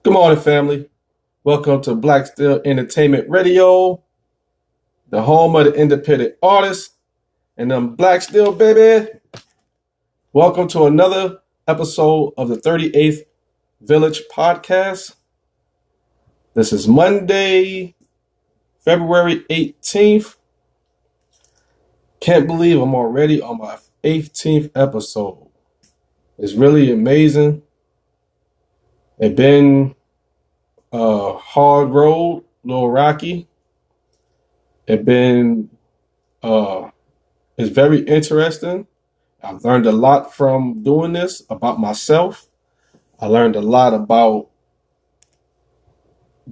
Good morning, family. Welcome to Black Steel Entertainment Radio, the home of the independent artists and them Black Steel, baby. Welcome to another episode of the 38th Village Podcast. This is Monday, February 18th. Can't believe I'm already on my 18th episode. It's really amazing. It's been a hard road, a little rocky. It's been it's very interesting. I've learned a lot from doing this about myself. I learned a lot about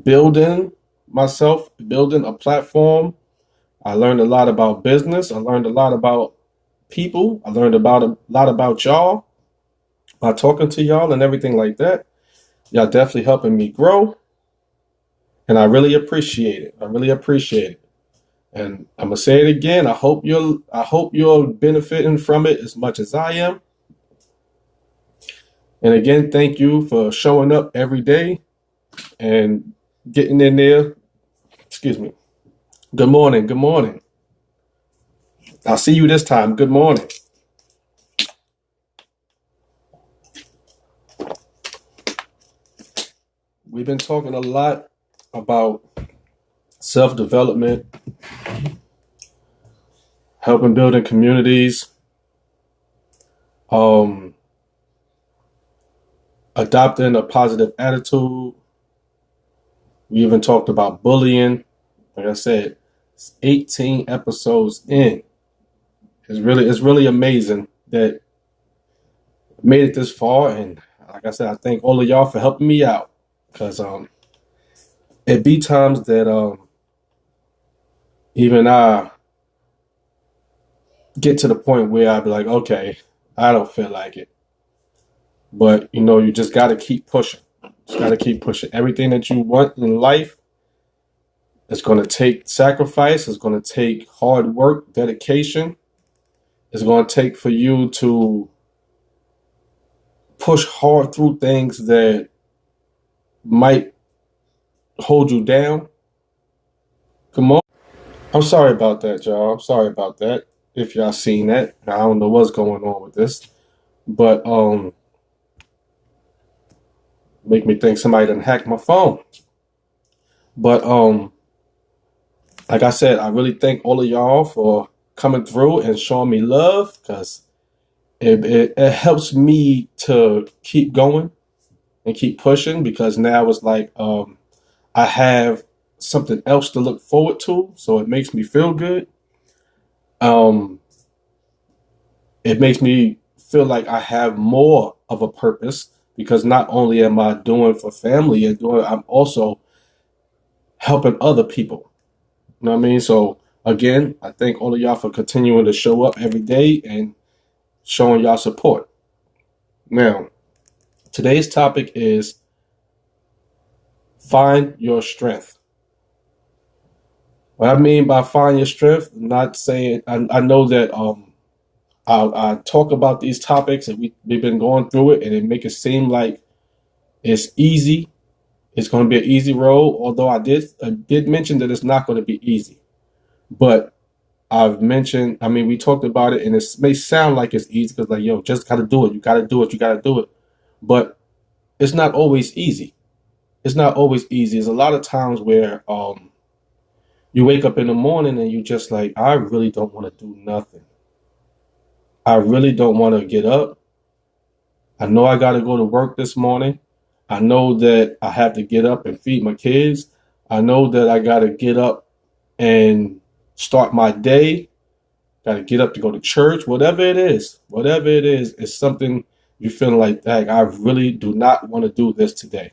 building myself, building a platform. I learned a lot about business. I learned a lot about people. I learned about a lot about y'all by talking to y'all and everything like that. Y'all definitely helping me grow, and I really appreciate it. I really appreciate it. And I'm gonna say it again. I hope you're benefiting from it as much as I am. And again, thank you for showing up every day and getting in there. Excuse me. Good morning. Good morning. I'll see you this time. Good morning. We've been talking a lot about self development, helping building communities, um, adopting a positive attitude. We even talked about bullying. Like I said, it's 18 episodes in. It's really amazing that I made it this far. And like I said, I thank all of y'all for helping me out. Because it be times that even I get to the point where I be like, okay, I don't feel like it. But you just got to keep pushing. Just got to keep pushing. Everything that you want in life is going to take sacrifice. It's going to take hard work, dedication. It's going to take for you to push hard through things that might hold you down. Come on. I'm sorry about that, y'all. I'm sorry about that. If y'all seen that, I don't know what's going on with this, but make me think somebody done hacked my phone. But like I said, I really thank all of y'all for coming through and showing me love because it helps me to keep going and keep pushing because now it's like I have something else to look forward to, so it makes me feel good. Um, it makes me feel like I have more of a purpose because not only am I doing for family and doing, I'm also helping other people. You know what I mean? So again, I thank all of y'all for continuing to show up every day and showing y'all support. Now, today's topic is find your strength. What I mean by find your strength, I'm not saying I know that I talk about these topics and we've been going through it and it make it seem like it's easy. It's going to be an easy road, although I did mention that it's not going to be easy. But I've mentioned, I mean, we talked about it and it may sound like it's easy because like, yo, just got to do it. You got to do it. You got to do it. But it's not always easy. It's not always easy. There's a lot of times where you wake up in the morning and you just like, I really don't want to do nothing. I really don't want to get up. I know I got to go to work this morning. I know that I have to get up and feed my kids. I know that I got to get up and start my day. Got to get up to go to church. Whatever it is, it's something you feel like, dang, I really do not want to do this today.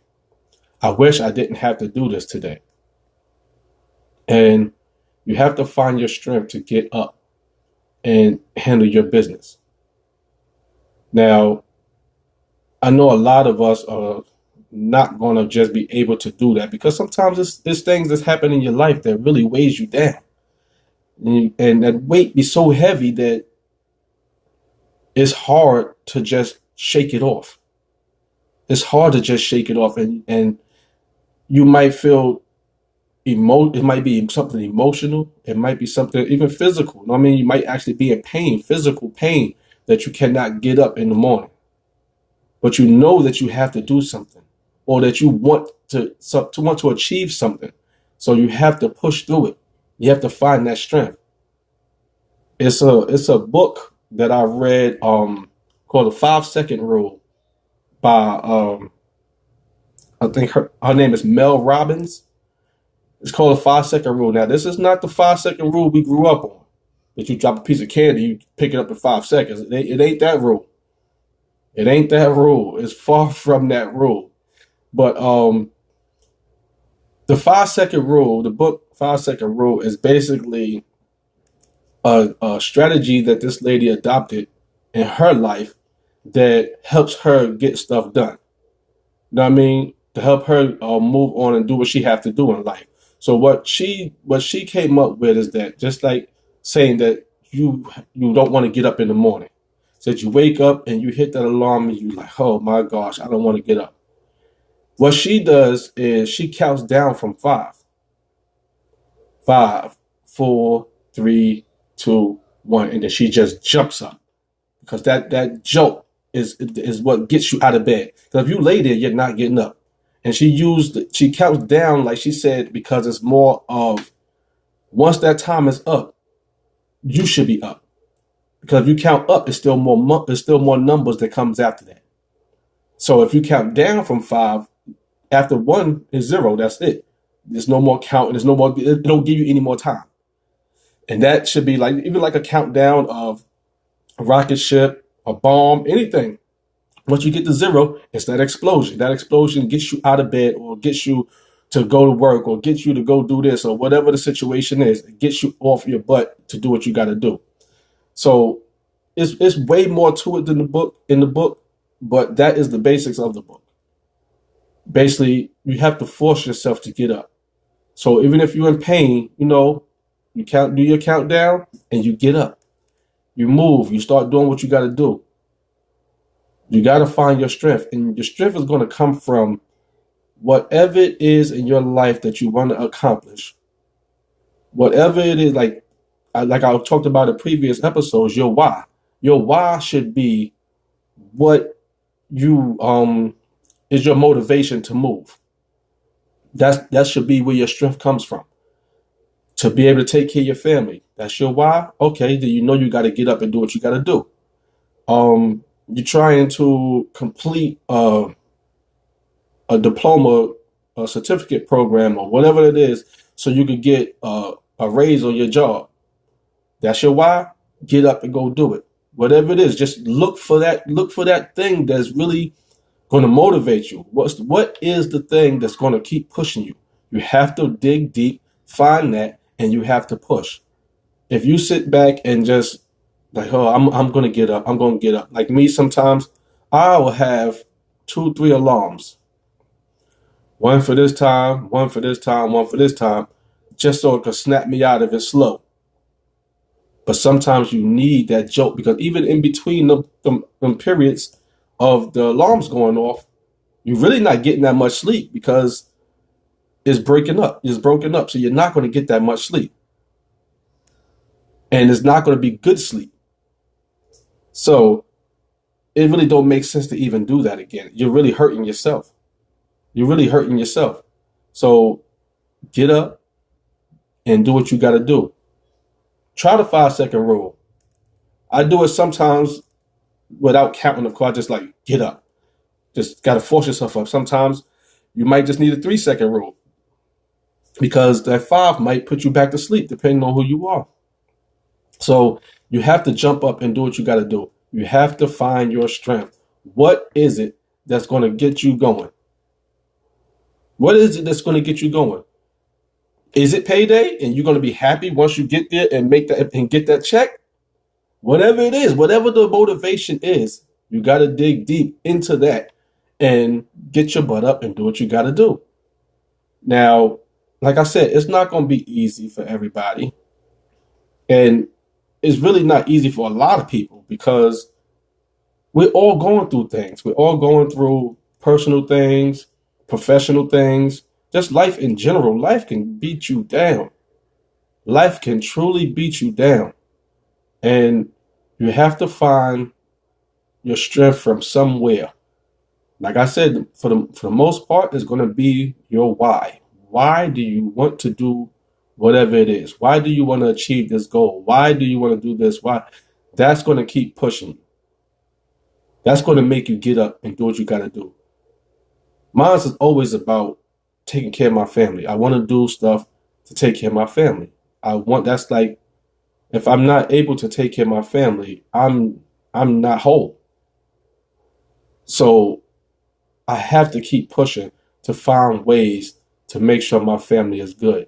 I wish I didn't have to do this today. And you have to find your strength to get up and handle your business. Now, I know a lot of us are not going to just be able to do that because sometimes it's things that's happen in your life that really weighs you down. And that weight be so heavy that it's hard to just shake it off. It's hard to just shake it off. And you might feel it might be something emotional. It might be something even physical. You know what I mean? You might actually be in pain, physical pain, that you cannot get up in the morning, but you know that you have to do something, or that you want to want to achieve something. So you have to push through it. You have to find that strength. It's a book that I read called the 5 Second Rule by I think her name is Mel Robbins. It's called the 5 Second Rule. Now, this is not the 5 second rule we grew up on. That you drop a piece of candy, you pick it up in 5 seconds. It ain't that rule. It ain't that rule. It's far from that rule. But the 5 Second Rule, the book 5 Second Rule, is basically a strategy that this lady adopted in her life that helps her get stuff done. You know what I mean? To help her move on and do what she have to do in life. So what she came up with is that, just like saying that you don't want to get up in the morning. So that you wake up and you hit that alarm and you like, oh my gosh, I don't want to get up. What she does is she counts down from five, four, three, two, one, and then she just jumps up, because that jump is what gets you out of bed. Because if you lay there, you're not getting up. And she counts down, like she said, because it's more of, once that time is up, you should be up. Because if you count up, it's still more numbers that comes after that. So if you count down from five, after one is zero. That's it. There's no more counting. There's no more. It don't give you any more time. And that should be like, even like a countdown of a rocket ship, a bomb, anything. Once you get to zero, it's that explosion. That explosion gets you out of bed, or gets you to go to work, or gets you to go do this, or whatever the situation is. It gets you off your butt to do what you got to do. So it's way more to it than the book, but that is the basics of the book. Basically, you have to force yourself to get up. So even if you're in pain, you do your countdown and you get up. You move, you start doing what you got to do. You got to find your strength, and your strength is going to come from whatever it is in your life that you want to accomplish. Whatever it is, like I talked about in previous episodes, your why. Your why should be what you is your motivation to move. That should be where your strength comes from. To be able to take care of your family. That's your why. Okay, then you got to get up and do what you got to do. You're trying to complete a diploma, a certificate program, or whatever it is, so you could get a raise on your job. That's your why. Get up and go do it. Whatever it is, just look for that. Look for that thing that's really going to motivate you. What is the thing that's going to keep pushing you? You have to dig deep, find that, and you have to push. If you sit back and just like, oh, I'm going to get up. I'm going to get up. Like me, sometimes I will have 2, 3 alarms. One for this time, one for this time, one for this time, just so it can snap me out of it slow. But sometimes you need that jolt, because even in between them periods of the alarms going off, you're really not getting that much sleep, because it's breaking up. It's broken up. So you're not going to get that much sleep. And it's not going to be good sleep. So it really don't make sense to even do that again. You're really hurting yourself. You're really hurting yourself. So get up and do what you got to do. Try the 5 second rule. I do it sometimes without counting. Of course, I just like get up. Just got to force yourself up. Sometimes you might just need a 3 second rule, because that five might put you back to sleep depending on who you are. So you have to jump up and do what you got to do. You have to find your strength. What is it that's going to get you going? What is it that's going to get you going? Is it payday and you're going to be happy once you get there and make that and get that check? Whatever it is, whatever the motivation is, you got to dig deep into that and get your butt up and do what you got to do. Now, like I said, it's not going to be easy for everybody. And it's really not easy for a lot of people, because we're all going through things. We're all going through personal things, professional things, Just life in general. Life can beat you down. Life can truly beat you down. And you have to find your strength from somewhere. Like I said, for the most part, it's going to be your why. Why do you want to do whatever it is? Why do you want to achieve this goal? Why do you want to do this? Why? That's going to keep pushing you. That's going to make you get up and do what you got to do. Mine is always about taking care of my family. I want to do stuff to take care of my family. That's like, if I'm not able to take care of my family, I'm not whole. So I have to keep pushing to find ways to make sure my family is good,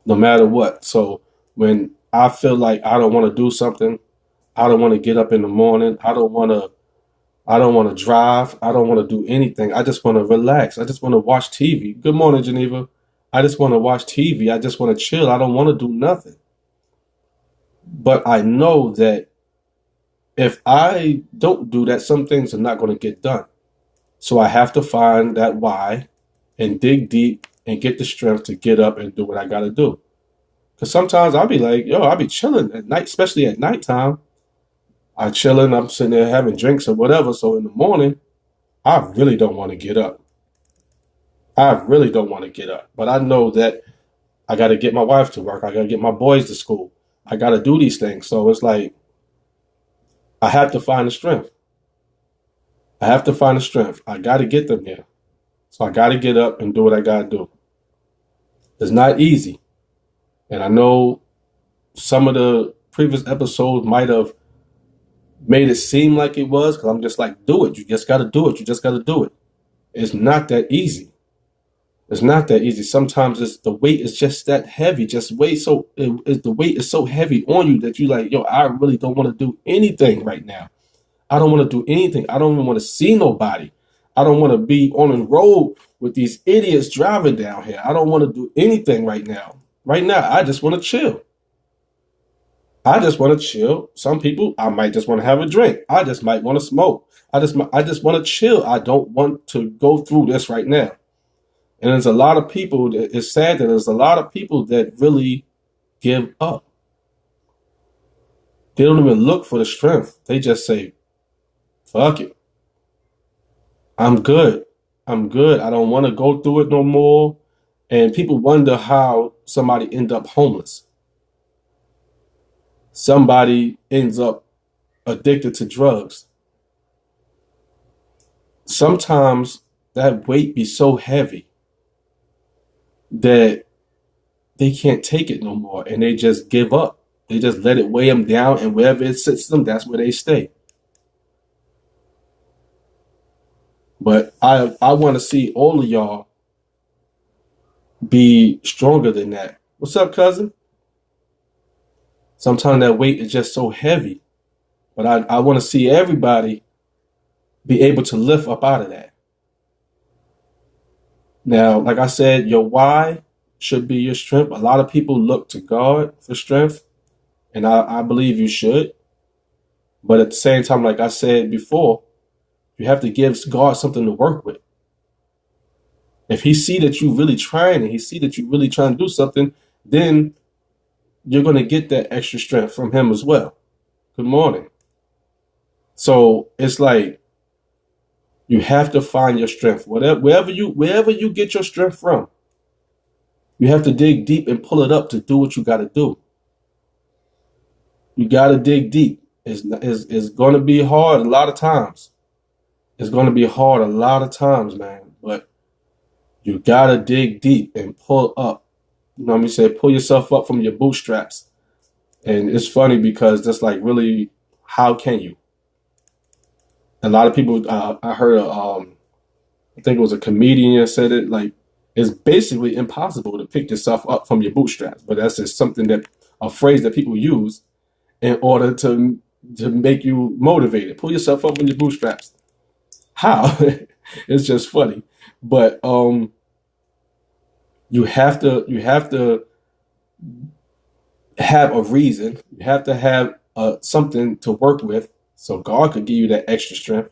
no matter what. So when I feel like I don't want to do something, I don't want to get up in the morning, I don't want to drive, I don't want to do anything. I just want to relax. I just want to watch TV. Good morning, Geneva. I just want to watch TV. I just want to chill. I don't want to do nothing. But I know that if I don't do that, some things are not going to get done. So I have to find that why and dig deep and get the strength to get up and do what I got to do. Because sometimes I'll be like, yo, I'll be chilling at night, especially at nighttime. I'm chilling, I'm sitting there having drinks or whatever. So in the morning, I really don't want to get up. I really don't want to get up. But I know that I got to get my wife to work. I got to get my boys to school. I got to do these things. So it's like, I have to find the strength. I have to find the strength. I got to get them here. So I got to get up and do what I got to do. It's not easy. And I know some of the previous episodes might have made it seem like it was, because I'm just like, do it. You just got to do it. You just got to do it. It's not that easy. It's not that easy. Sometimes the weight is just that heavy. Just weight the weight is so heavy on you that you like, yo, I really don't want to do anything right now. I don't want to do anything. I don't even want to see nobody. I don't want to be on the road with these idiots driving down here. I don't want to do anything right now. Right now, I just want to chill. I just want to chill. Some people, I might just want to have a drink. I just might want to smoke. I just want to chill. I don't want to go through this right now. And there's a lot of people, it's sad that there's a lot of people that really give up. They don't even look for the strength. They just say, fuck it. I'm good. I'm good. I don't want to go through it no more. And people wonder how somebody end up homeless. Somebody ends up addicted to drugs. Sometimes that weight be so heavy that they can't take it no more and they just give up. They just let it weigh them down, and wherever it sits them, that's where they stay. But I want to see all of y'all be stronger than that. What's up, cousin? Sometimes that weight is just so heavy. But I want to see everybody be able to lift up out of that. Now, like I said, your why should be your strength. A lot of people look to God for strength, and I believe you should. But at the same time, like I said before, you have to give God something to work with. If he see that you really trying and he see that you really trying to do something, then you're going to get that extra strength from him as well. Good morning. So it's like you have to find your strength. Wherever you get your strength from, you have to dig deep and pull it up to do what you got to do. You got to dig deep. It's going to be hard a lot of times. It's going to be hard a lot of times, man. But you got to dig deep and pull up. You know what I mean? Say, pull yourself up from your bootstraps. And it's funny because that's like, really, how can you? A lot of people, I heard, I think it was a comedian that said it, like, it's basically impossible to pick yourself up from your bootstraps. But that's just a phrase that people use in order to make you motivated. Pull yourself up from your bootstraps. How? It's just funny. But you have to have a reason. You have to have something to work with, so God could give you that extra strength.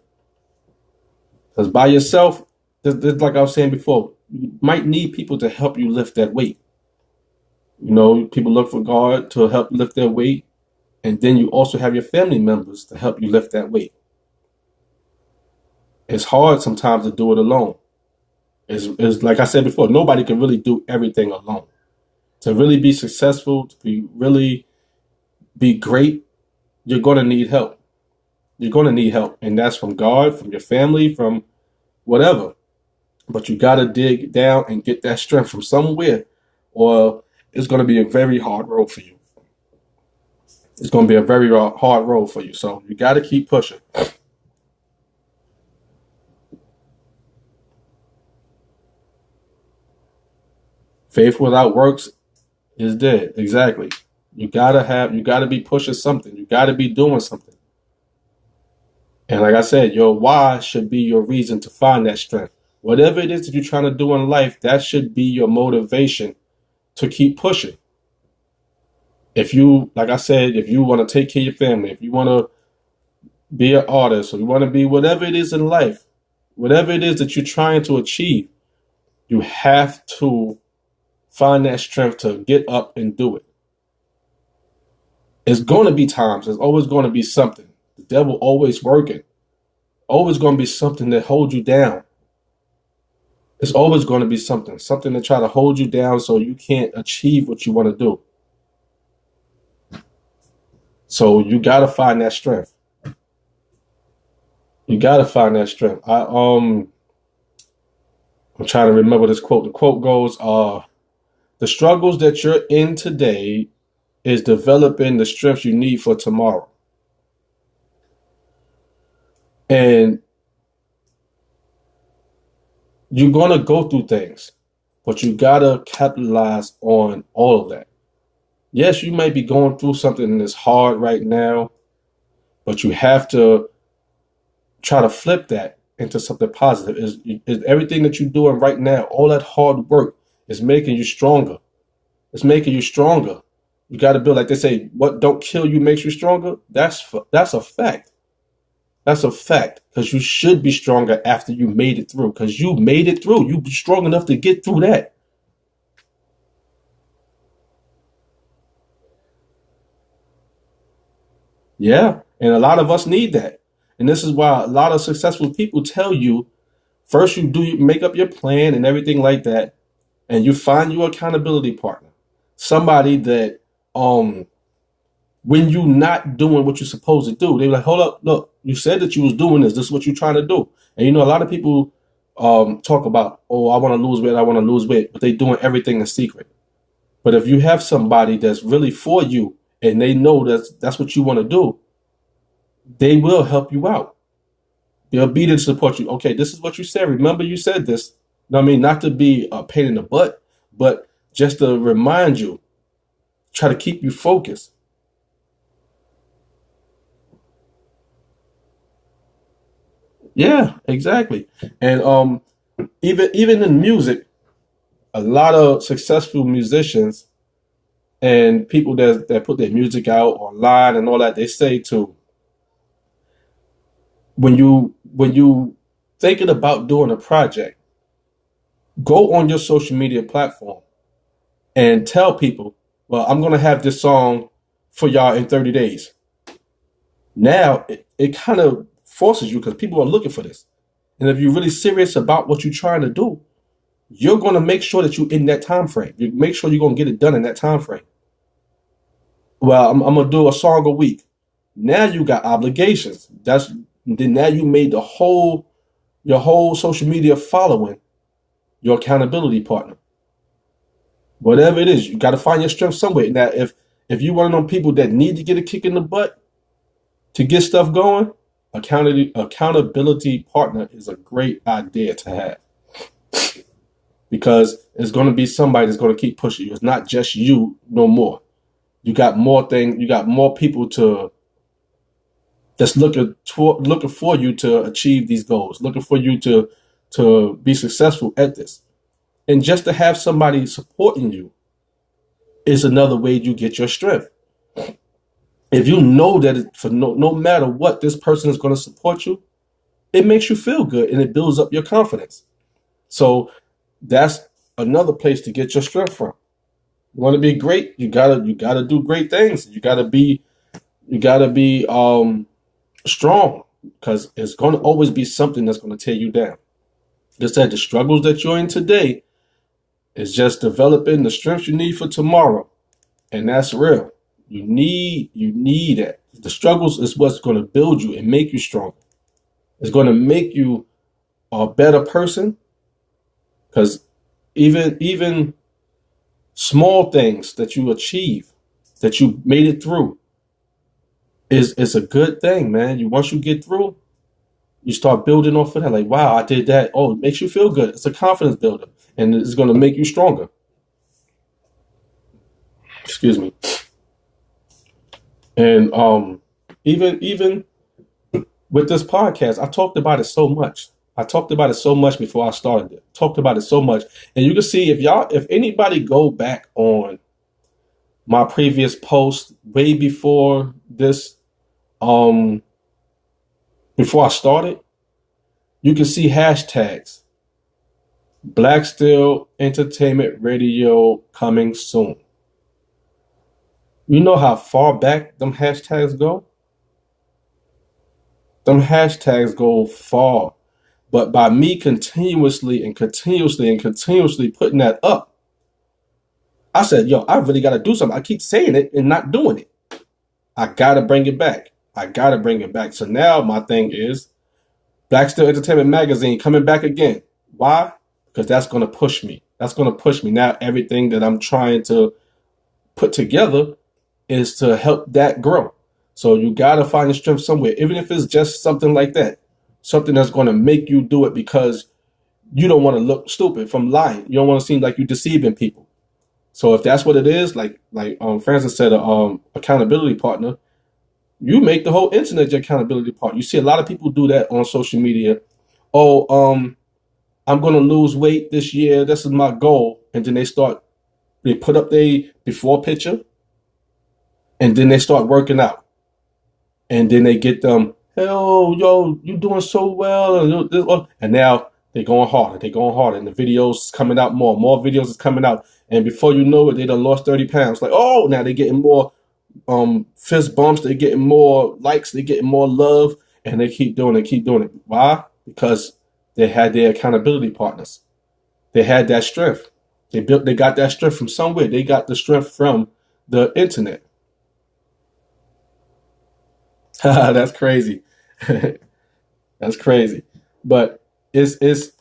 Because by yourself, like I was saying before, you might need people to help you lift that weight. You know, people look for God to help lift their weight, and then you also have your family members to help you lift that weight. It's hard sometimes to do it alone. It's like I said before, nobody can really do everything alone. To really be successful, to be really be great, you're going to need help. You're going to need help, and that's from God, from your family, from whatever. But you got to dig down and get that strength from somewhere, or it's going to be a very hard road for you. It's going to be a very hard road for you. So you got to keep pushing. Faith without works is dead. Exactly. You gotta be pushing something. You gotta be doing something. And like I said, your why should be your reason to find that strength. Whatever it is that you're trying to do in life, that should be your motivation to keep pushing. If you, like I said, if you want to take care of your family, if you want to be an artist, or you want to be whatever it is in life, whatever it is that you're trying to achieve, you have to find that strength to get up and do it. It's going to be times. There's always going to be something. The devil always working. Always going to be something that holds you down. It's always going to be something to try to hold you down so you can't achieve what you want to do. So you got to find that strength. You got to find that strength. I'm trying to remember this quote. The quote goes, the struggles that you're in today is developing the strength you need for tomorrow. And you're going to go through things, but you got to capitalize on all of that. Yes, you may be going through something that's hard right now, but you have to try to flip that into something positive. Is everything that you're doing right now, all that hard work is making you stronger. It's making you stronger. You got to build, like they say, what don't kill you makes you stronger. That's a fact. That's a fact, because you should be stronger after you made it through, because you made it through. You strong enough to get through that. Yeah. And a lot of us need that. And this is why a lot of successful people tell you first you make up your plan and everything like that, and you find your accountability partner. Somebody that when you not doing what you're supposed to do, they're like, hold up, look, you said that you was doing this. This is what you're trying to do. And you know, a lot of people talk about, oh, I want to lose weight, I want to lose weight, but they doing everything in secret. But if you have somebody that's really for you and they know that's what you want to do, they will help you out. They'll be there to support you. Okay, this is what you said. Remember you said this. You know what I mean? Not to be a pain in the butt, but just to remind you, try to keep you focused. Yeah, exactly. And even in music, a lot of successful musicians and people that put their music out online and all that, they say to when you thinking about doing a project, go on your social media platform and tell people, well, I'm gonna have this song for y'all in 30 days. Now it kind of forces you, because people are looking for this. And if you're really serious about what you're trying to do, you're going to make sure that you're in that time frame. You make sure you're going to get it done in that time frame. Well, I'm going to do a song a week. Now you got obligations. Then now you made your whole social media following your accountability partner. Whatever it is, you got to find your strength somewhere. Now, if you're one of them people that need to get a kick in the butt to get stuff going, accountability partner is a great idea to have, because it's going to be somebody that's going to keep pushing you. It's not just you no more. You got more things. You got more people that's looking for you to achieve these goals, looking for you to be successful at this. And just to have somebody supporting you is another way you get your strength. If you know that for no matter what, this person is going to support you, it makes you feel good and it builds up your confidence. So that's another place to get your strength from. You want to be great, you gotta do great things. You gotta be strong, because it's gonna always be something that's gonna tear you down. Just said the struggles that you're in today is just developing the strength you need for tomorrow. And that's real. You need it. The struggles is what's gonna build you and make you stronger. It's gonna make you a better person, because even small things that you achieve, that you made it through, is a good thing, man. Once you get through, you start building off of that. Like, wow, I did that. Oh, it makes you feel good. It's a confidence builder, and it's going to make you stronger. Excuse me. And even with this podcast, I talked about it so much. I talked about it so much before I started it. Talked about it so much, and you can see, if anybody go back on my previous post way um before I started, you can see hashtags Black Steel Entertainment Radio coming soon. You know how far back them hashtags go? Them hashtags go far. But by me continuously and continuously and continuously putting that up, I said, yo, I really got to do something. I keep saying it and not doing it. I got to bring it back. I got to bring it back. So now my thing is Black Steel Entertainment Magazine coming back again. Why? Because that's going to push me. That's going to push me. Now everything that I'm trying to put together is to help that grow. So you got to find your strength somewhere, even if it's just something like that. Something that's going to make you do it because you don't want to look stupid from lying. You don't want to seem like you're deceiving people. So if that's what it is, like Francis said, accountability partner, you make the whole internet your accountability partner. You see a lot of people do that on social media. Oh, I'm going to lose weight this year. This is my goal. And then they put up their before picture, and then they start working out. And then they get them, hell, yo, you doing so well. And now they're going harder. They're going harder. And the videos coming out more. More videos is coming out. And before you know it, they done lost 30 pounds. Like, oh, now they're getting more fist bumps. They're getting more likes. They're getting more love. And they keep doing it, keep doing it. Why? Because they had their accountability partners. They had that strength. They got that strength from somewhere. They got the strength from the internet. That's crazy. That's crazy. But it's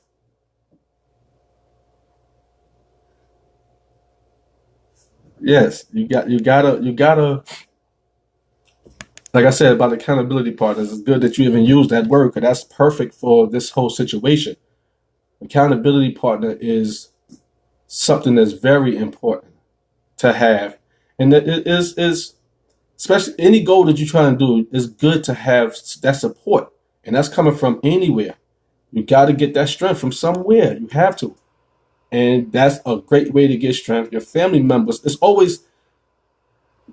yes, you gotta like I said about accountability partners, it's good that you even use that word because that's perfect for this whole situation. Accountability partner is something that's very important to have. And that it is especially any goal that you're trying to do, is good to have that support. And that's coming from anywhere. You got to get that strength from somewhere. You have to. And that's a great way to get strength. Your family members, it's always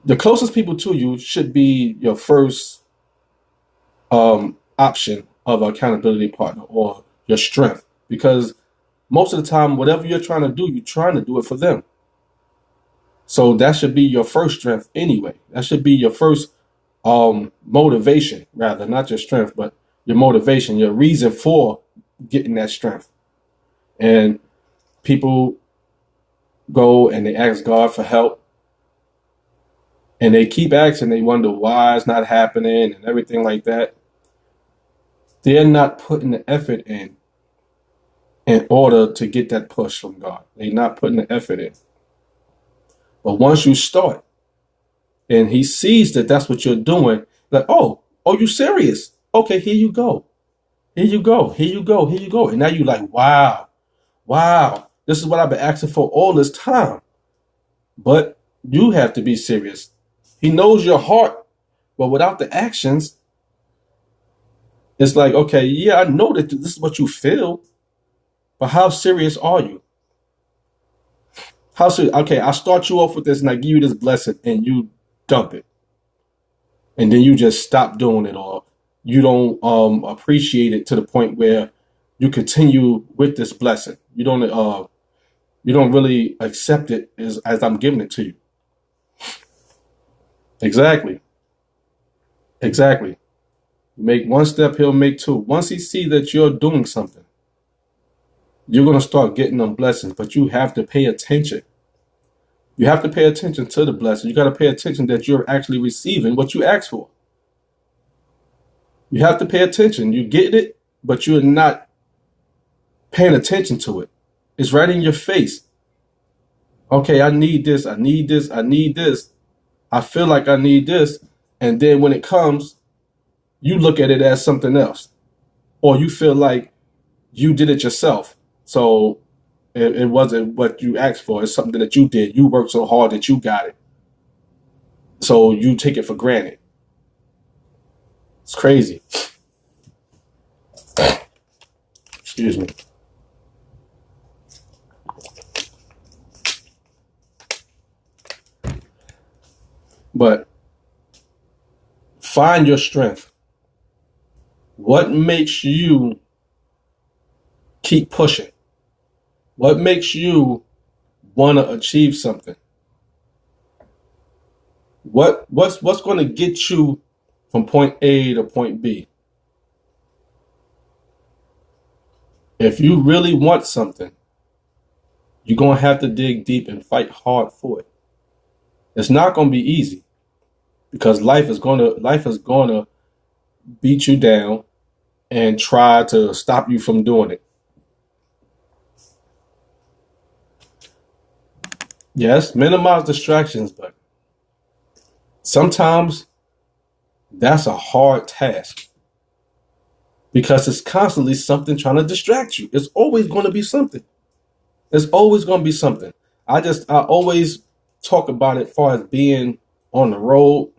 the closest people to you should be your first option of accountability partner or your strength. Because most of the time, whatever you're trying to do, you're trying to do it for them. So that should be your first strength anyway. That should be your first motivation, rather, not your strength, but your motivation, your reason for getting that strength. And people go and they ask God for help, and they keep asking, they wonder why it's not happening and everything like that. They're not putting the effort in order to get that push from God. They're not putting the effort in. But once you start and he sees that that's what you're doing, like, oh, you serious? Okay, here you go. Here you go. Here you go. Here you go. And now you're like, wow, this is what I've been asking for all this time. But you have to be serious. He knows your heart, but without the actions, it's like, okay, yeah, I know that this is what you feel, but how serious are you? How serious? Okay, I start you off with this and I give you this blessing and you dump it. And then you just stop doing it, or you don't appreciate it to the point where you continue with this blessing. You don't really accept it as I'm giving it to you. Exactly. Exactly. Make one step, he'll make two. Once he see that you're doing something, you're gonna start getting them blessings. But you have to pay attention. You have to pay attention to the blessing. You got to pay attention that you're actually receiving what you asked for. You have to pay attention. You get it, but you're not paying attention to it. It's right in your face. Okay, I need this. I need this. I need this. I feel like I need this. And then when it comes, you look at it as something else. Or you feel like you did it yourself. So it wasn't what you asked for. It's something that you did. You worked so hard that you got it. So you take it for granted. It's crazy. Excuse me. But find your strength. What makes you keep pushing? What makes you want to achieve something? What's going to get you from point A to point B? If you really want something, you're going to have to dig deep and fight hard for it. It's not going to be easy because life is going to beat you down and try to stop you from doing it. Yes, minimize distractions, but sometimes that's a hard task because it's constantly something trying to distract you. It's always going to be something. It's always going to be something. I always talk about it as far as being on the road.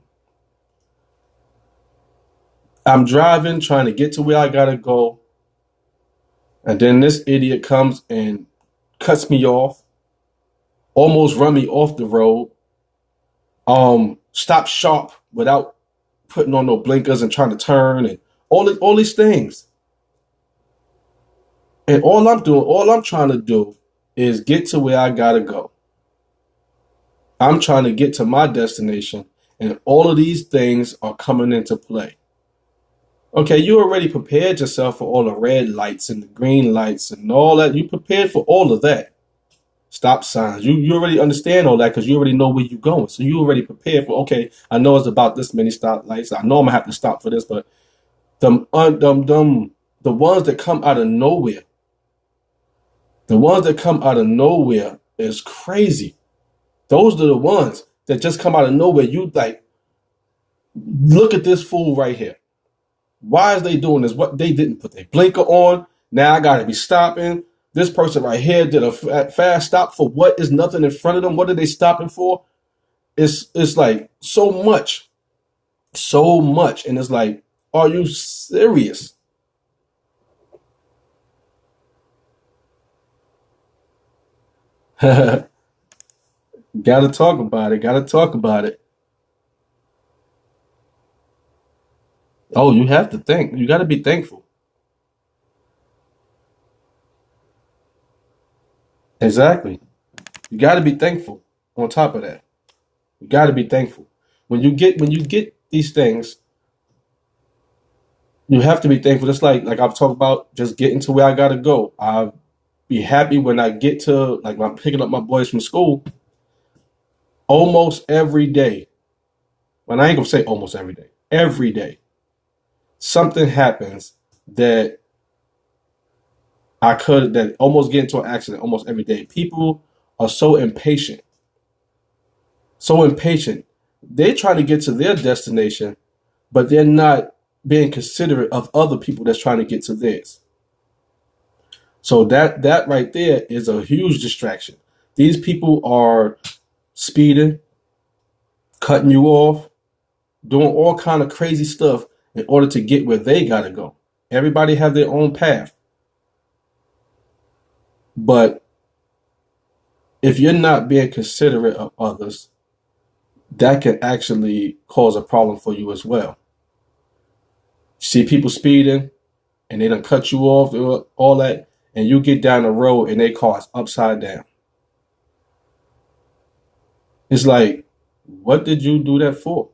I'm driving, trying to get to where I gotta go. And then this idiot comes and cuts me off, almost run me off the road. Stop sharp without putting on no blinkers and trying to turn and all these things. And all I'm trying to do is get to where I gotta go. I'm trying to get to my destination, and all of these things are coming into play. Okay, you already prepared yourself for all the red lights and the green lights and all that. You prepared for all of that. Stop signs. You already understand all that because you already know where you're going. So you already prepared for, okay, I know it's about this many stop lights. I know I'm gonna have to stop for this, but the ones that come out of nowhere, is crazy. Those are the ones that just come out of nowhere. You like, look at this fool right here. Why is they doing this? What they didn't put their blinker on. Now I gotta be stopping. This person right here did a fast stop for what is nothing in front of them. What are they stopping for? It's like so much, and it's like, are you serious? Gotta talk about it. Gotta talk about it. Oh, you have to think. You gotta be thankful. Exactly. You gotta be thankful. On top of that, you gotta be thankful. When you get these things, you have to be thankful. Just like I've talked about, just getting to where I gotta go. I'll be happy when I get to, like, when I'm picking up my boys from school almost every day. When I ain't gonna say almost every day, something happens that that almost get into an accident almost every day. People are so impatient, so impatient. They try to get to their destination, but they're not being considerate of other people that's trying to get to theirs. So that right there is a huge distraction. These people are speeding, cutting you off, doing all kind of crazy stuff in order to get where they gotta go. Everybody have their own path. But if you're not being considerate of others, that can actually cause a problem for you as well. See people speeding and they done cut you off, all that, and you get down the road and they car is upside down. It's like, what did you do that for?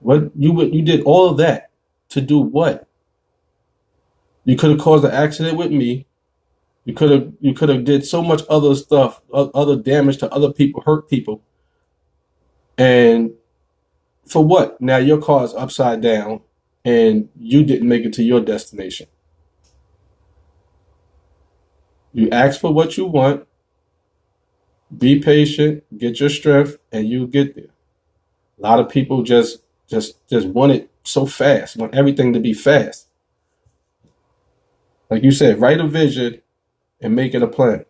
What you did all of that to do what? You could have caused an accident with me. You could have did so much other stuff, other damage to other people, hurt people, and for what? Now your car is upside down, and you didn't make it to your destination. You ask for what you want, be patient, get your strength, and you get there. A lot of people just want it so fast, want everything to be fast. Like you said, write a vision and make it a plan.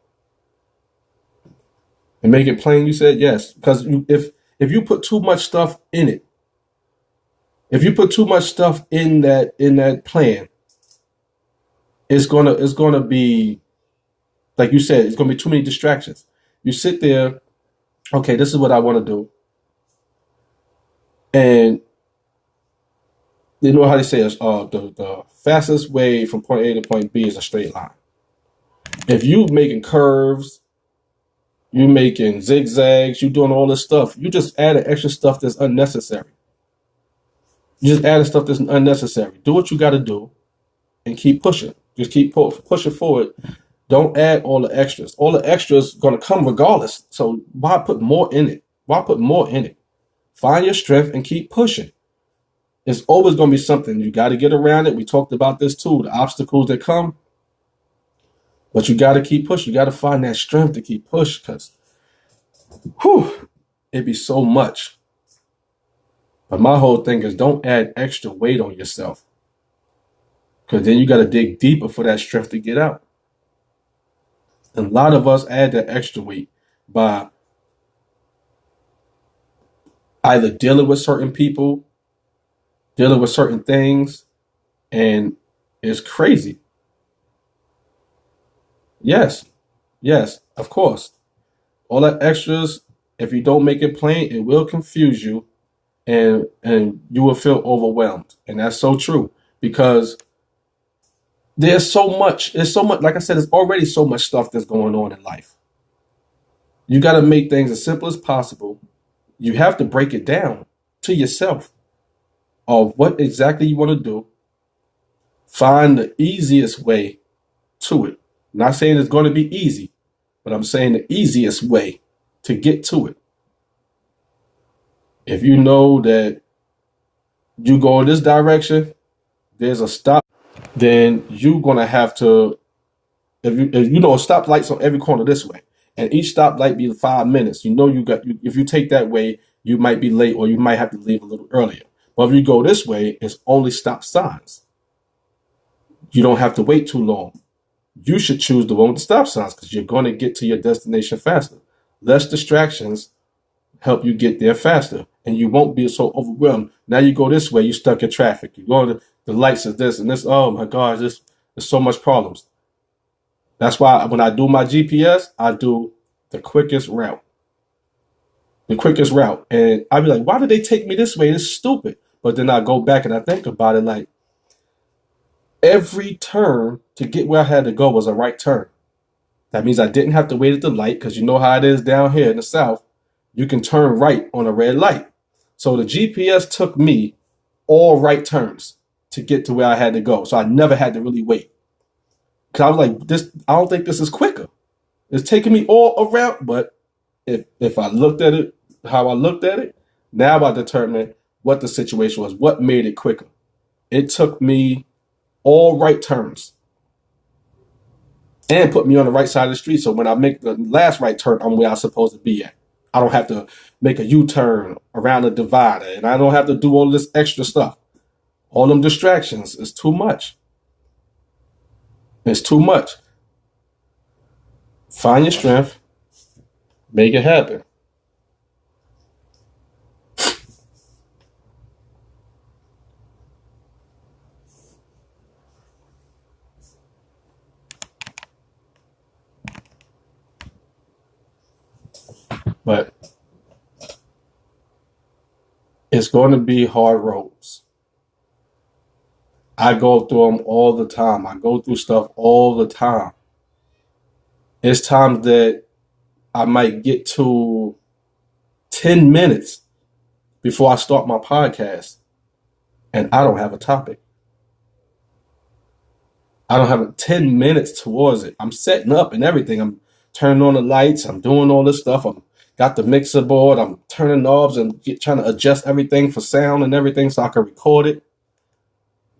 And make it plain, you said yes. Because if you put too much stuff in it, if you put too much stuff in that plan, it's gonna be like you said, it's gonna be too many distractions. You sit there, okay, this is what I want to do, and you know how they say the fastest way from point A to point B is a straight line. If you making curves, you making zigzags, you doing all this stuff, you just added extra stuff that's unnecessary. You just added stuff that's unnecessary. Do what you got to do and keep pushing. Just keep pushing forward. Don't add all the extras. All the extras gonna come regardless. So why put more in it? Why put more in it? Find your strength and keep pushing. It's always gonna be something. You got to get around it. We talked about this too. The obstacles that come, but you got to keep pushing. You got to find that strength to keep pushing because, whew, it'd be so much. But my whole thing is don't add extra weight on yourself because then you got to dig deeper for that strength to get out. And a lot of us add that extra weight by either dealing with certain people, dealing with certain things, and it's crazy. Yes, yes, of course. All that extras, if you don't make it plain, it will confuse you and you will feel overwhelmed. And that's so true because there's so much, like I said, there's already so much stuff that's going on in life. You got to make things as simple as possible. You have to break it down to yourself of what exactly you want to do. Find the easiest way to it. I'm not saying it's going to be easy, but I'm saying the easiest way to get to it. If you know that you go in this direction, there's a stop, then you're gonna have to if you know a stoplights on every corner this way, and each stoplight be 5 minutes. You know if you take that way, you might be late or you might have to leave a little earlier. But if you go this way, it's only stop signs. You don't have to wait too long. You should choose the one with the stop signs because you're going to get to your destination faster. Less distractions help you get there faster, and you won't be so overwhelmed. Now you go this way, you stuck in traffic. You go to the lights is this and this. Oh my gosh, there's so much problems. That's why when I do my GPS, I do the quickest route, the quickest route, and I'd be like, why did they take me this way? It's stupid. But then I go back and I think about it like every turn to get where I had to go was a right turn. That means I didn't have to wait at the light because you know how it is down here in the South. You can turn right on a red light. So the GPS took me all right turns to get to where I had to go. So I never had to really wait. Cause I was like, I don't think this is quicker. It's taking me all around. But if I looked at it, how I looked at it, now I determine what the situation was, what made it quicker. It took me all right turns and put me on the right side of the street. So when I make the last right turn, I'm where I'm supposed to be at. I don't have to make a U-turn around the divider, and I don't have to do all this extra stuff. All them distractions is too much. It's too much. Find your strength, make it happen. But it's going to be hard roads. I go through them all the time. I go through stuff all the time. It's times that I might get to 10 minutes before I start my podcast and I don't have a topic. I don't have 10 minutes towards it. I'm setting up and everything. I'm turning on the lights. I'm doing all this stuff. I'm got the mixer board. I'm turning knobs and trying to adjust everything for sound and everything so I can record it.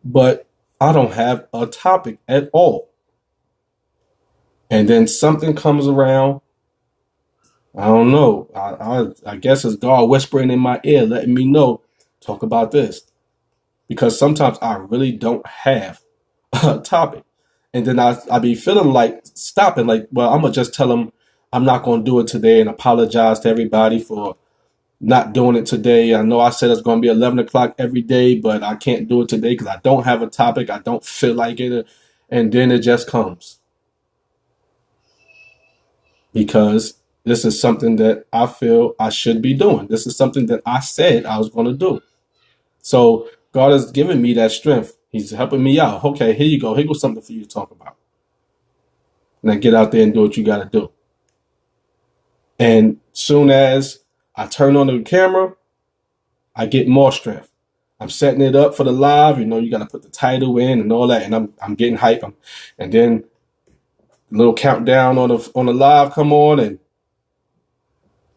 But I don't have a topic at all. And then something comes around. I don't know. I guess it's God whispering in my ear, letting me know, talk about this. Because sometimes I really don't have a topic. And then I be feeling like stopping, like, well, I'm going to just tell them I'm not going to do it today and apologize to everybody for not doing it today. I know I said it's going to be 11 o'clock every day, but I can't do it today because I don't have a topic. I don't feel like it. And then it just comes. Because this is something that I feel I should be doing. This is something that I said I was going to do. So God has given me that strength. He's helping me out. Okay, here you go. Here goes something for you to talk about. And then get out there and do what you got to do. And soon as I turn on the camera, I get more strength. I'm setting it up for the live. You know, you got to put the title in and all that. And I'm getting hype. And then the little countdown on the live come on and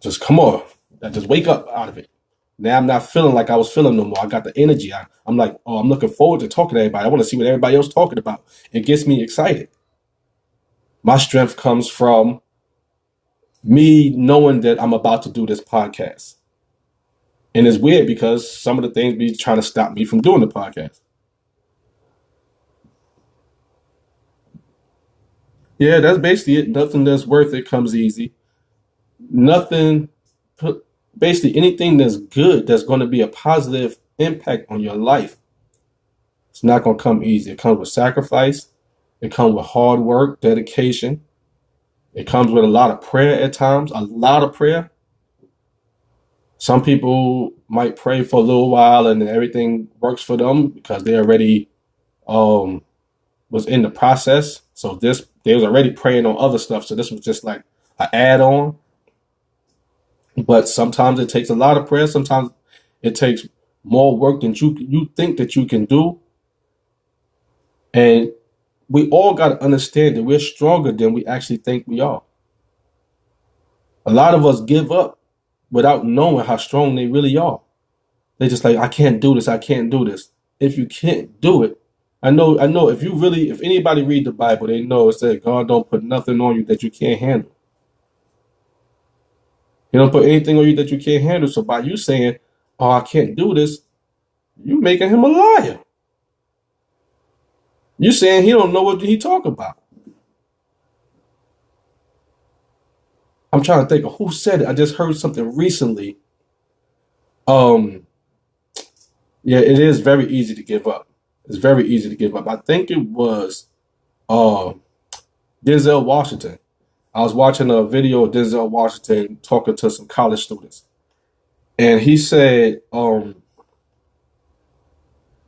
just come on. I just wake up out of it. Now I'm not feeling like I was feeling no more. I got the energy. I'm like, oh, I'm looking forward to talking to everybody. I want to see what everybody else is talking about. It gets me excited. My strength comes from me knowing that I'm about to do this podcast. And it's weird because some of the things be trying to stop me from doing the podcast. Yeah, that's basically it. Nothing that's worth it comes easy. Nothing, basically anything that's good, that's going to be a positive impact on your life. It's not going to come easy. It comes with sacrifice. It comes with hard work, dedication. It comes with a lot of prayer at times, a lot of prayer. Some people might pray for a little while and everything works for them because they already was in the process. So they was already praying on other stuff. So this was just like an add-on. But sometimes it takes a lot of prayer. Sometimes it takes more work than you think that you can do. And we all got to understand that we're stronger than we actually think we are. A lot of us give up without knowing how strong they really are. They're just like, I can't do this. I can't do this. If you can't do it, I know if anybody read the Bible, they know it said God don't put nothing on you that you can't handle. He don't put anything on you that you can't handle. So by you saying, oh, I can't do this, you making him a liar. You saying he don't know what he talk about. I'm trying to think of who said it. I just heard something recently. Yeah, it is very easy to give up. It's very easy to give up. I think it was Denzel Washington. I was watching a video of Denzel Washington talking to some college students. And he said, I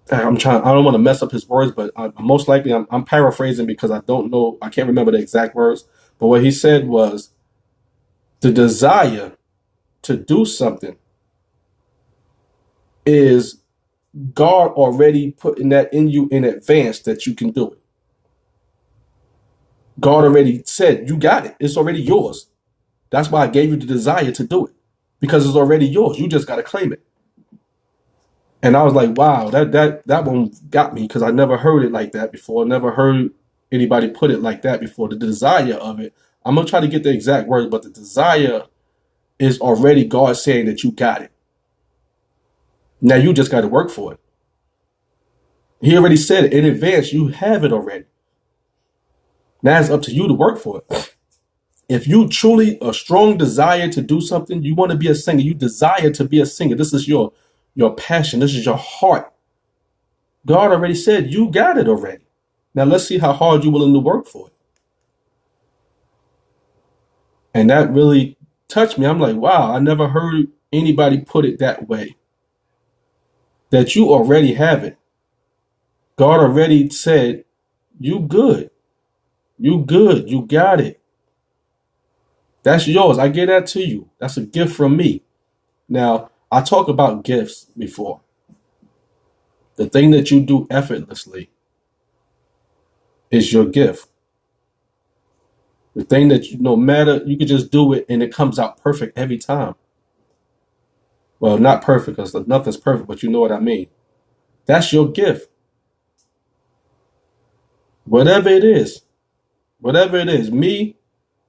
don't want to mess up his words, but most likely I'm paraphrasing because I don't know, I can't remember the exact words. But what he said was the desire to do something is God already putting that in you in advance that you can do it. God already said, you got it. It's already yours. That's why I gave you the desire to do it, because it's already yours. You just got to claim it. And I was like, wow, that one got me because I never heard it like that before. Never heard anybody put it like that before. The desire of it. I'm going to try to get the exact words, but the desire is already God saying that you got it. Now you just got to work for it. He already said it in advance. You have it already. Now it's up to you to work for it. If you truly a strong desire to do something, you want to be a singer, you desire to be a singer. This is your passion. This is your heart. God already said you got it already. Now let's see how hard you're willing to work for it. And that really touched me. I'm like, wow, I never heard anybody put it that way. That you already have it. God already said, you good. You good. You got it. That's yours. I give that to you. That's a gift from me. Now, I talk about gifts before. The thing that you do effortlessly is your gift. The thing that you, no matter, you can just do it and it comes out perfect every time. Well, not perfect because nothing's perfect, but you know what I mean. That's your gift. Whatever it is, whatever it is. Me,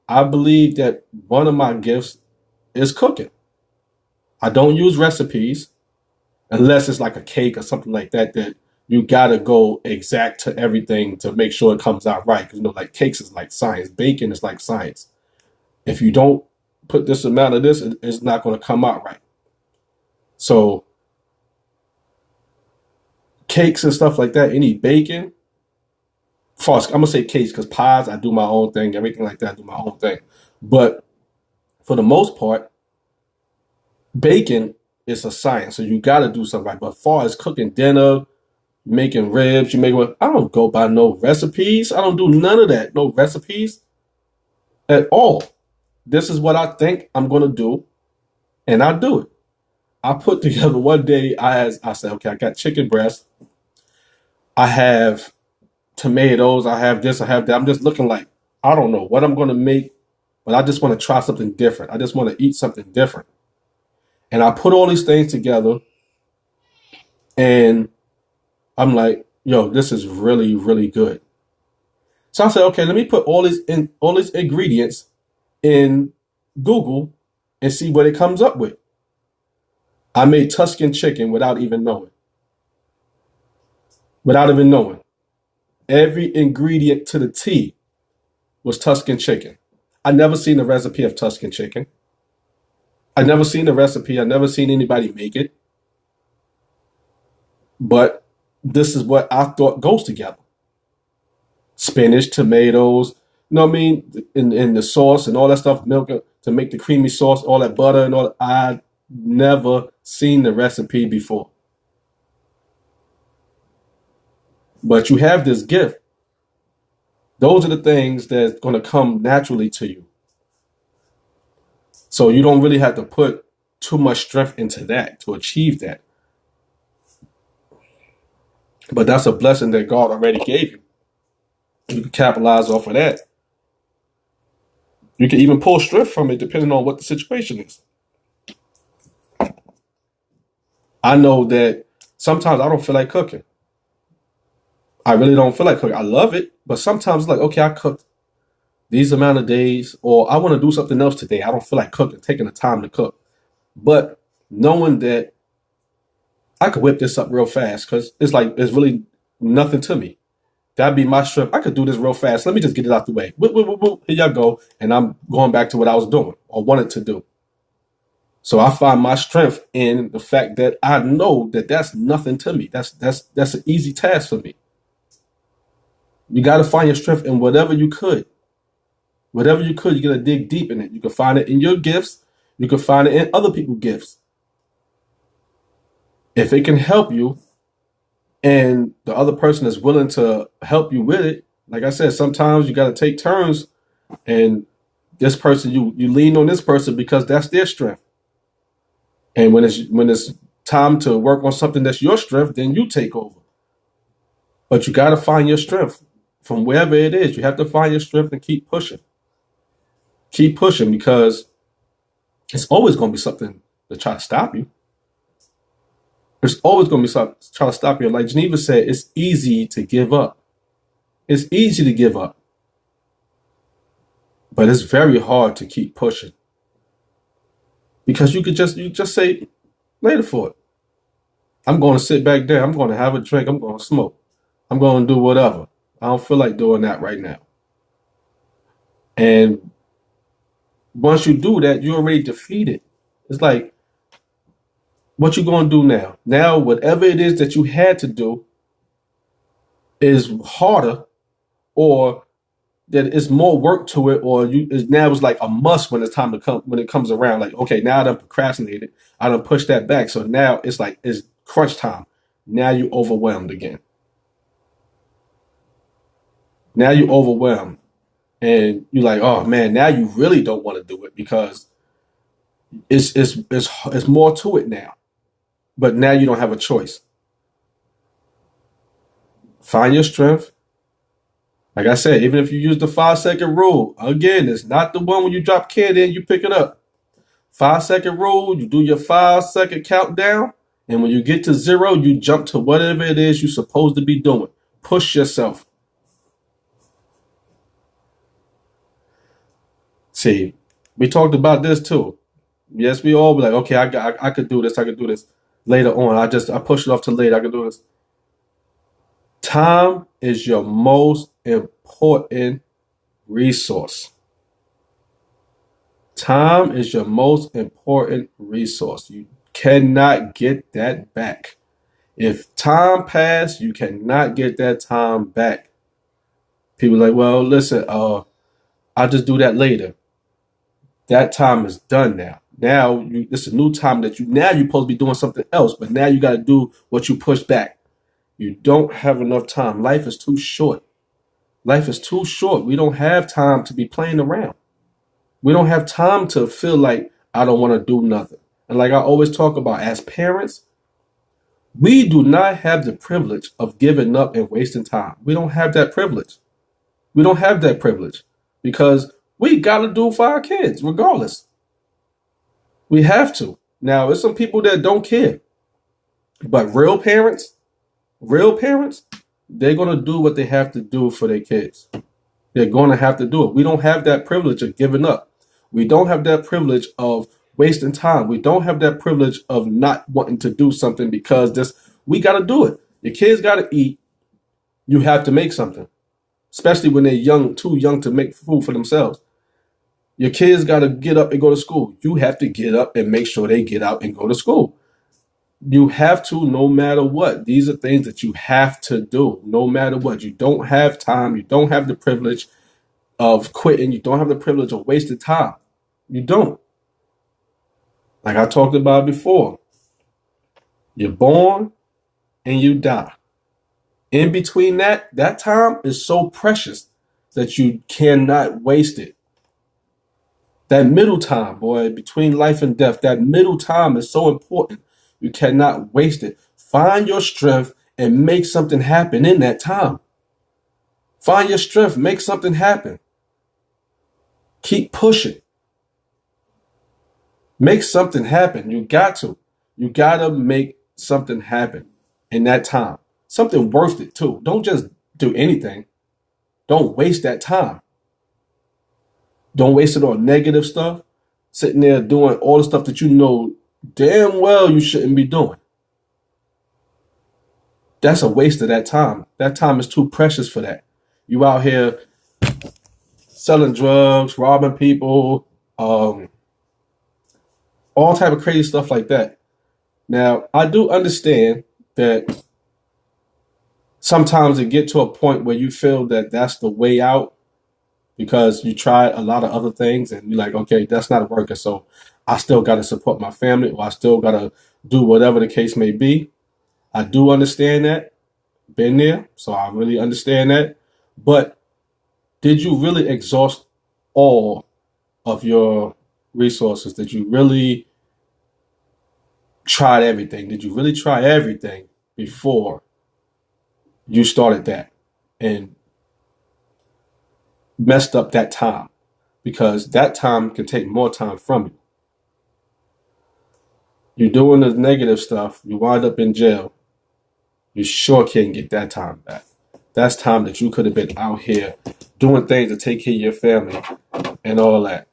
I believe that one of my gifts is cooking. I don't use recipes unless it's like a cake or something like that that you gotta go exact to everything to make sure it comes out right. Because like cakes is like science, baking is like science. If you don't put this amount of this, it's not going to come out right. So cakes and stuff like that, any baking, false. I'm gonna say cakes because pies, I do my own thing. Everything like that, I do my own thing. But for the most part, baking is a science, so you got to do something right. But as far as cooking dinner, making ribs, you make what? I don't go by no recipes. I don't do none of that. No recipes at all. This is what I think I'm gonna do, and I do it. I put together one day. I said, okay, I got chicken breast. I have tomatoes. I have this. I have that. I'm just looking like I don't know what I'm gonna make, but I just want to try something different. I just want to eat something different. And I put all these things together, and I'm like, yo, this is really, really good. So I said, okay, let me put all these ingredients in Google and see what it comes up with. I made Tuscan chicken without even knowing. Without even knowing. Every ingredient to the T was Tuscan chicken. I never seen the recipe of Tuscan chicken. I never seen the recipe. I never seen anybody make it. But this is what I thought goes together. Spinach, tomatoes, you know what I mean? In the sauce and all that stuff, milk to make the creamy sauce, all that butter and all that. I never seen the recipe before. But you have this gift. Those are the things that's going to come naturally to you. So you don't really have to put too much strength into that to achieve that. But that's a blessing that God already gave you. You can capitalize off of that. You can even pull strength from it depending on what the situation is. I know that sometimes I don't feel like cooking. I really don't feel like cooking. I love it, but sometimes it's like, okay, I cooked these amount of days, or I want to do something else today. I don't feel like cooking, taking the time to cook. But knowing that I could whip this up real fast because it's really nothing to me. That'd be my strength. I could do this real fast. Let me just get it out the way. Whoop, whoop, whoop, whoop. Here y'all go. And I'm going back to what I was doing or wanted to do. So I find my strength in the fact that I know that that's nothing to me. That's an easy task for me. You got to find your strength in whatever you could. Whatever you could, you got to dig deep in it. You can find it in your gifts. You can find it in other people's gifts. If it can help you and the other person is willing to help you with it, like I said, sometimes you got to take turns and this person, you lean on this person because that's their strength. And when it's time to work on something that's your strength, then you take over. But you got to find your strength from wherever it is. You have to find your strength and keep pushing. Keep pushing because it's always going to be something to try to stop you. There's always going to be something to try to stop you. Like Geneva said, it's easy to give up. It's easy to give up. But it's very hard to keep pushing. Because you just say, later for it. I'm going to sit back there. I'm going to have a drink. I'm going to smoke. I'm going to do whatever. I don't feel like doing that right now. And once you do that, you're already defeated. It's like, what you going to do now? Now, whatever it is that you had to do is harder, or that it's more work to it, or now it's like a must when it's time to come, when it comes around. Like, okay, now that I'm procrastinated, I done pushed that back. So now it's like, it's crunch time. Now you're overwhelmed again. Now you're overwhelmed and you're like, oh man, now you really don't want to do it because it's more to it now. But now you don't have a choice. Find your strength. Like I said, even if you use the 5 second rule, again, it's not the one when you drop candy and you pick it up. 5 second rule, you do your 5 second countdown, and when you get to 0, you jump to whatever it is you're supposed to be doing. Push yourself. See, we talked about this too. Yes, we all be like, okay, I could do this, I could do this later on. I push it off to later. I could do this. Time is your most important resource. Time is your most important resource. You cannot get that back. If time passed, you cannot get that time back. People are like, well, listen, I'll just do that later. That time is done now. Now it's a new time that now you're supposed to be doing something else, but now you got to do what you pushed back. You don't have enough time. Life is too short. Life is too short. We don't have time to be playing around. We don't have time to feel like I don't want to do nothing. And like I always talk about, as parents, we do not have the privilege of giving up and wasting time. We don't have that privilege. We don't have that privilege because we got to do for our kids regardless. We have to. Now, there's some people that don't care, but real parents, they're going to do what they have to do for their kids. They're going to have to do it. We don't have that privilege of giving up. We don't have that privilege of wasting time. We don't have that privilege of not wanting to do something because we got to do it. Your kids got to eat. You have to make something, especially when they're young, too young to make food for themselves. Your kids got to get up and go to school. You have to get up and make sure they get out and go to school. You have to, no matter what. These are things that you have to do, no matter what. You don't have time. You don't have the privilege of quitting. You don't have the privilege of wasting time. You don't. Like I talked about before, you're born and you die. In between that time is so precious that you cannot waste it. That middle time, boy, between life and death, that middle time is so important. You cannot waste it. Find your strength and make something happen in that time. Find your strength, make something happen. Keep pushing. Make something happen. You got to. You got to make something happen in that time. Something worth it too. Don't just do anything. Don't waste that time. Don't waste it on negative stuff. Sitting there doing all the stuff that you know damn well you shouldn't be doing. That's a waste of that time. That time is too precious for that. You out here selling drugs, robbing people, all type of crazy stuff like that. Now, I do understand that sometimes it get to a point where you feel that that's the way out because you tried a lot of other things and you're like, okay, that's not working. So I still got to support my family or I still got to do whatever the case may be. I do understand that. Been there. So I really understand that. But did you really exhaust all of your resources? Did you really try everything? Did you really try everything before you started that and messed up that time? Because that time can take more time from you. You're doing the negative stuff, you wind up in jail. You sure can't get that time back. That's time that you could have been out here doing things to take care of your family and all that.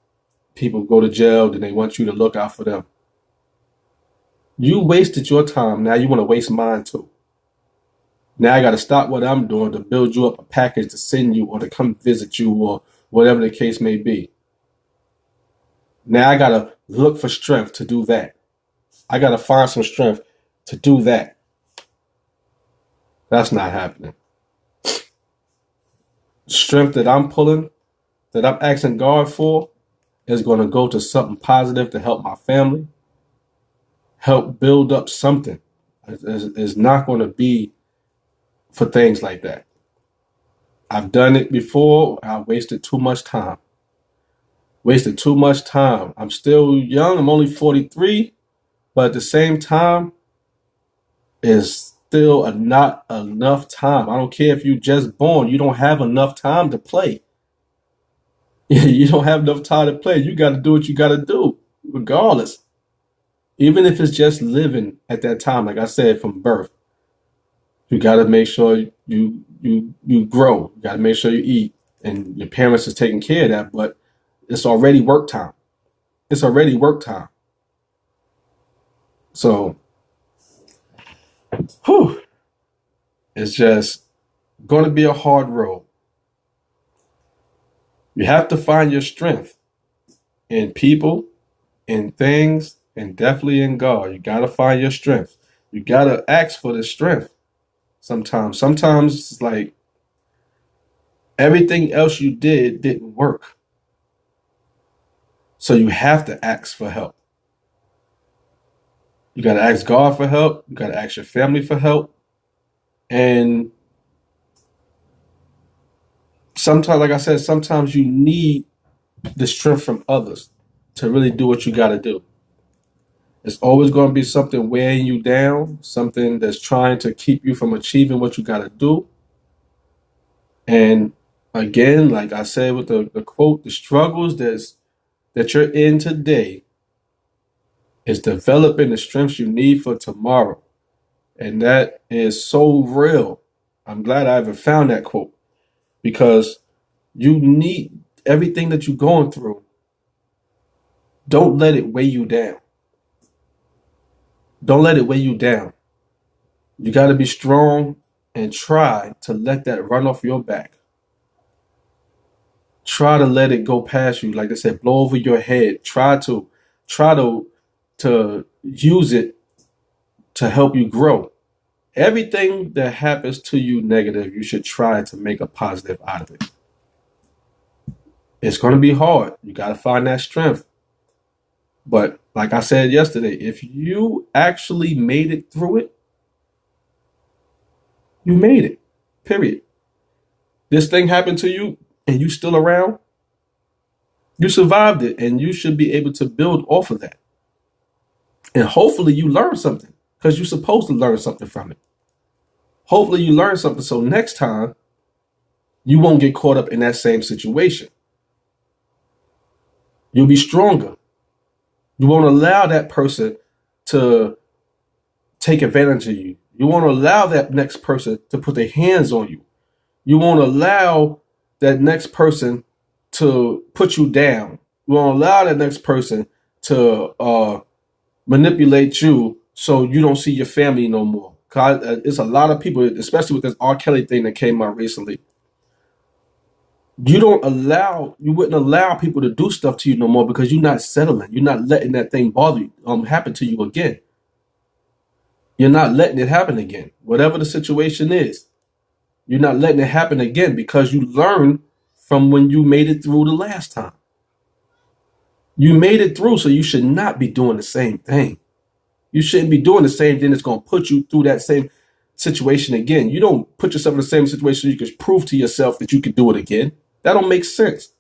People go to jail, then they want you to look out for them. You wasted your time. Now you want to waste mine too. Now I got to stop what I'm doing to build you up a package to send you or to come visit you or whatever the case may be. Now I got to look for strength to do that. I got to find some strength to do that. That's not happening. Strength that I'm pulling, that I'm asking God for, is going to go to something positive to help my family, help build up something. It's not going to be for things like that. I've done it before. I wasted too much time. Wasted too much time. I'm still young. I'm only 43, but at the same time, it's still not enough time. I don't care if you just born. You don't have enough time to play. You don't have enough time to play. You got to do what you got to do, regardless. Even if it's just living at that time, like I said, from birth, you got to make sure you grow. You got to make sure you eat, and your parents is taking care of that. But it's already work time. It's already work time. So, whew, it's just going to be a hard road. You have to find your strength in people, in things, and definitely in God. You got to find your strength. You got to ask for the strength sometimes. Sometimes it's like everything else you did didn't work. So you have to ask for help. You got to ask God for help. You got to ask your family for help. And sometimes, like I said, sometimes you need the strength from others to really do what you got to do. It's always going to be something weighing you down, something that's trying to keep you from achieving what you got to do. And again, like I said with the quote, the struggles that you're in today is developing the strengths you need for tomorrow. And that is so real. I'm glad I ever found that quote, because you need everything that you're going through. Don't let it weigh you down. Don't let it weigh you down. You got to be strong and try to let that run off your back. Try to let it go past you. Like I said, blow over your head. Try to use it to help you grow. Everything that happens to you negative, you should try to make a positive out of it. It's going to be hard. You got to find that strength. But like I said yesterday, if you actually made it through it, you made it. Period. This thing happened to you and you still around, you survived it, and you should be able to build off of that. And hopefully you learn something, because you're supposed to learn something from it. Hopefully you learn something so next time you won't get caught up in that same situation. You'll be stronger. You won't allow that person to take advantage of you. You won't allow that next person to put their hands on you. You won't allow that next person to put you down. You won't allow that next person to manipulate you so you don't see your family no more. It's a lot of people, especially with this R. Kelly thing that came out recently. You wouldn't allow people to do stuff to you no more because you're not settling. You're not letting that thing bother you, happen to you again. You're not letting it happen again. Whatever the situation is, you're not letting it happen again because you learned from when you made it through the last time. You made it through, so you should not be doing the same thing. You shouldn't be doing the same thing that's going to put you through that same situation again. You don't put yourself in the same situation so you can prove to yourself that you can do it again. That don't make sense.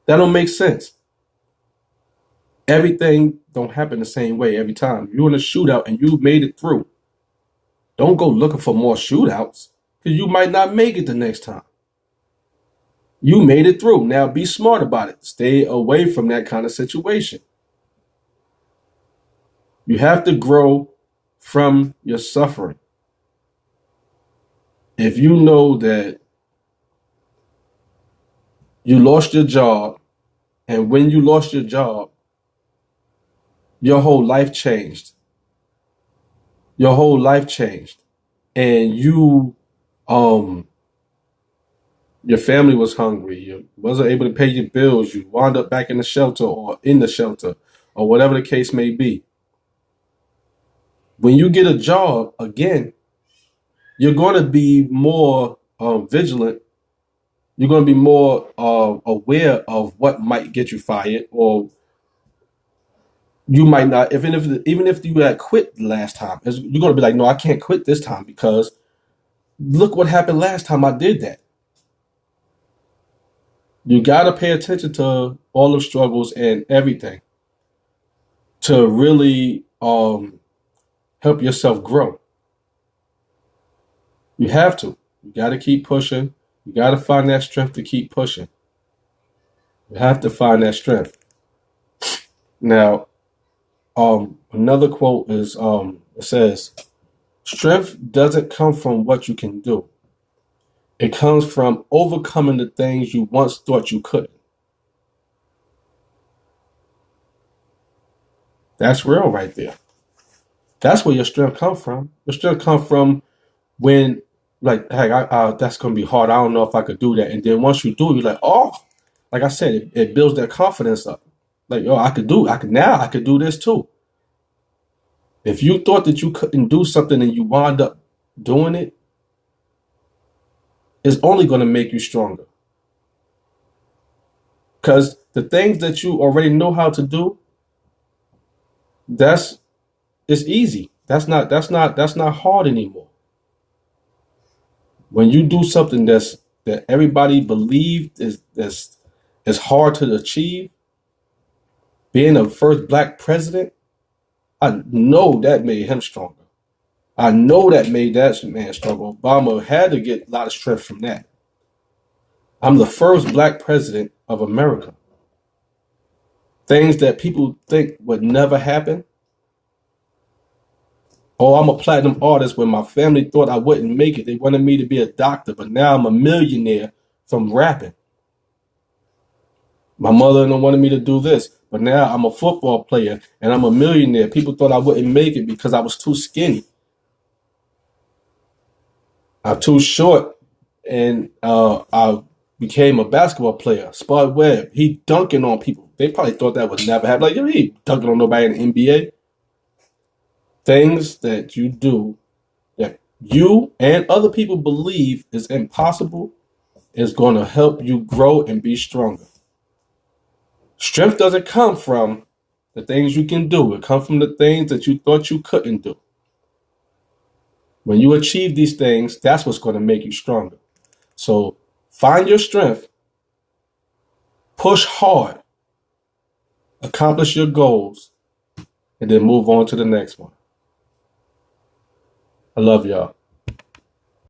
That don't make sense. Everything don't happen the same way every time. You're in a shootout and you made it through. Don't go looking for more shootouts, because you might not make it the next time. You made it through. Now be smart about it. Stay away from that kind of situation. You have to grow from your suffering. If you know that you lost your job, and when you lost your job, your whole life changed. Your whole life changed. And your family was hungry. You wasn't able to pay your bills. You wound up back in the shelter or whatever the case may be. When you get a job again, you're going to be more vigilant. You're going to be more aware of what might get you fired, or you might not. Even if you had quit last time, you're going to be like, no, I can't quit this time because look what happened last time I did that. You got to pay attention to all the struggles and everything to really help yourself grow. You have to. You got to keep pushing. You got to find that strength to keep pushing. You have to find that strength. Now, another quote is it says, "Strength doesn't come from what you can do. It comes from overcoming the things you once thought you couldn't." That's real right there. That's where your strength comes from. Your strength comes from when, like, hey, that's gonna be hard. I don't know if I could do that. And then once you do, you're like, oh, like I said, it builds that confidence up. Like, oh, I could do this too. If you thought that you couldn't do something and you wind up doing it, it's only going to make you stronger. Because the things that you already know how to do, that's it's easy. That's not hard anymore. When you do something that everybody believed is hard to achieve, being the first black president, I know that made him stronger. I know that made that man struggle. Obama had to get a lot of strength from that. I'm the first black president of America. Things that people think would never happen. Oh, I'm a platinum artist when my family thought I wouldn't make it. They wanted me to be a doctor, but now I'm a millionaire from rapping. My mother don't wanted me to do this, but now I'm a football player and I'm a millionaire. People thought I wouldn't make it because I was too skinny. I'm too short, and I became a basketball player. Spud Webb, he dunking on people. They probably thought that would never happen. Like, he ain't dunking on nobody in the NBA. Things that you do that you and other people believe is impossible is going to help you grow and be stronger. Strength doesn't come from the things you can do. It comes from the things that you thought you couldn't do. When you achieve these things, that's what's going to make you stronger. So find your strength, push hard, accomplish your goals, and then move on to the next one. I love y'all.